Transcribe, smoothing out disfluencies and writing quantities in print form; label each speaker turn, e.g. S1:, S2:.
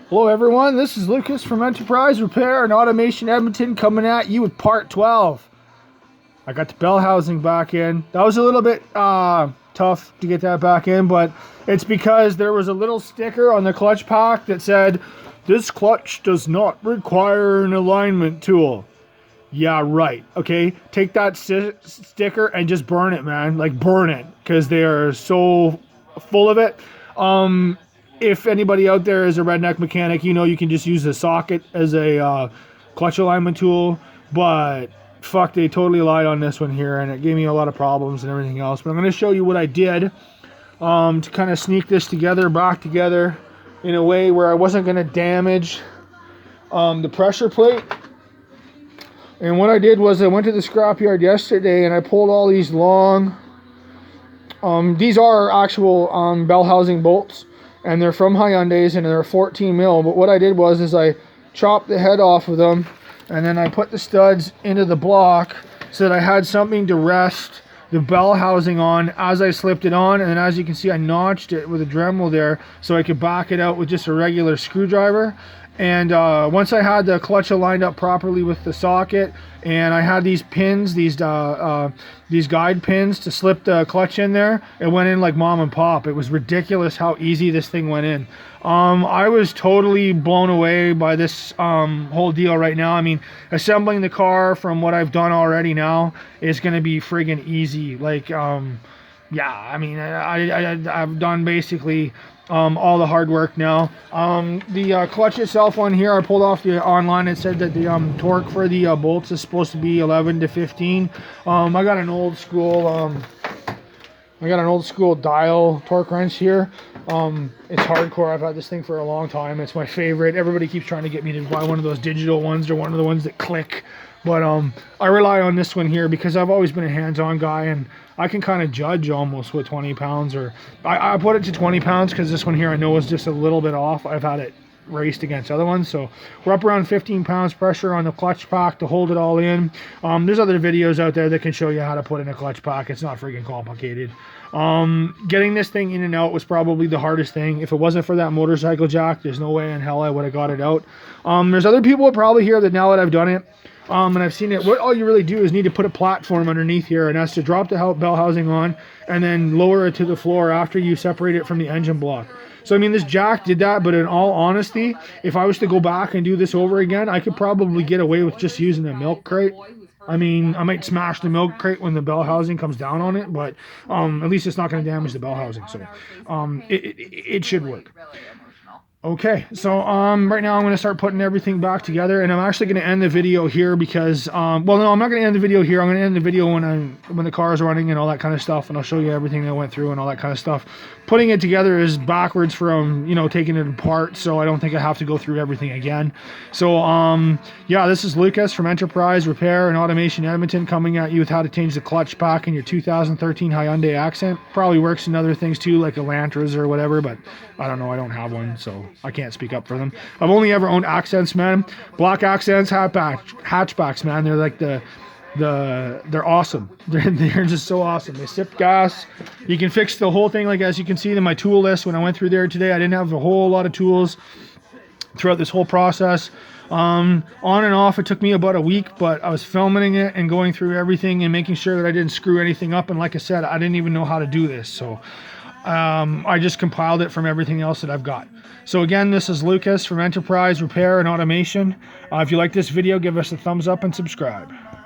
S1: Hello everyone, this is Lucas from Enterprise Repair and Automation Edmonton coming at you with part 12. I got the bell housing back in. That was a little bit tough to get that back in, but it's because there was a little sticker on the clutch pack that said, "This clutch does not require an alignment tool." Yeah, right. Okay, take that sticker and just burn it, man. Like, burn it, because they are so full of it. If anybody out there is a redneck mechanic, you know you can just use the socket as a clutch alignment tool, but fuck, they totally lied on this one here, and it gave me a lot of problems and everything else. But I'm going to show you what I did to kind of sneak this back together in a way where I wasn't going to damage the pressure plate. And what I did was I went to the scrapyard yesterday and I pulled all these long, these are actual bell housing bolts, and they're from Hyundai's and they're 14 mil. But what I did was I chopped the head off of them, and then I put the studs into the block so that I had something to rest the bell housing on as I slipped it on. And then, as you can see, I notched it with a Dremel there so I could back it out with just a regular screwdriver. And once I had the clutch aligned up properly with the socket, and I had these pins, these guide pins to slip the clutch in there, it went in like mom and pop. It was ridiculous how easy this thing went in. I was totally blown away by this whole deal right now. I mean, assembling the car from what I've done already now is going to be friggin' easy. Like, yeah, I mean, I've done basically all the hard work now. The clutch itself on here, I pulled off the online. It said that the torque for the bolts is supposed to be 11 to 15. I got an old school dial torque wrench here. It's hardcore. I've had this thing for a long time. It's my favorite. Everybody keeps trying to get me to buy one of those digital ones or one of the ones that click. But I rely on this one here because I've always been a hands-on guy, and I can kind of judge almost with 20 pounds, or I put it to 20 pounds because this one here I know is just a little bit off. I've had it raced against other ones, so we're up around 15 pounds pressure on the clutch pack to hold it all in. There's other videos out there that can show you how to put in a clutch pack. It's not freaking complicated. Getting this thing in and out was probably the hardest thing. If it wasn't for that motorcycle jack, there's no way in hell I would have got it out. There's other people probably here that now that I've done it, and I've seen it, what all you really do is need to put a platform underneath here, and that's to drop the bell housing on and then lower it to the floor after you separate it from the engine block. So I mean, this jack did that, but in all honesty, if I was to go back and do this over again, I could probably get away with just using a milk crate. I mean, I might smash the milk crate when the bell housing comes down on it, but at least it's not going to damage the bell housing, so it should work. Okay, so right now I'm going to start putting everything back together, and I'm actually going to end the video here because, well, no, I'm not going to end the video here. I'm going to end the video when the car is running and all that kind of stuff, and I'll show you everything that went through and all that kind of stuff. Putting it together is backwards from, you know, taking it apart, so I don't think I have to go through everything again. So, yeah, this is Lucas from Enterprise Repair and Automation Edmonton coming at you with how to change the clutch pack in your 2013 Hyundai Accent. Probably works in other things too, like Elantras or whatever, but I don't know. I don't have one, so I can't speak up for them. I've only ever owned Accents, man. Black Accents, hatchbacks, man. They're like they're awesome. They're just so awesome. They sip gas. You can fix the whole thing. Like, as you can see in my tool list, when I went through there today, I didn't have a whole lot of tools throughout this whole process. On and off, it took me about a week, but I was filming it and going through everything and making sure that I didn't screw anything up. And like I said, I didn't even know how to do this, so I just compiled it from everything else that I've got. So again, this is Lucas from Enterprise Repair and Automation. If you like this video, give us a thumbs up and subscribe.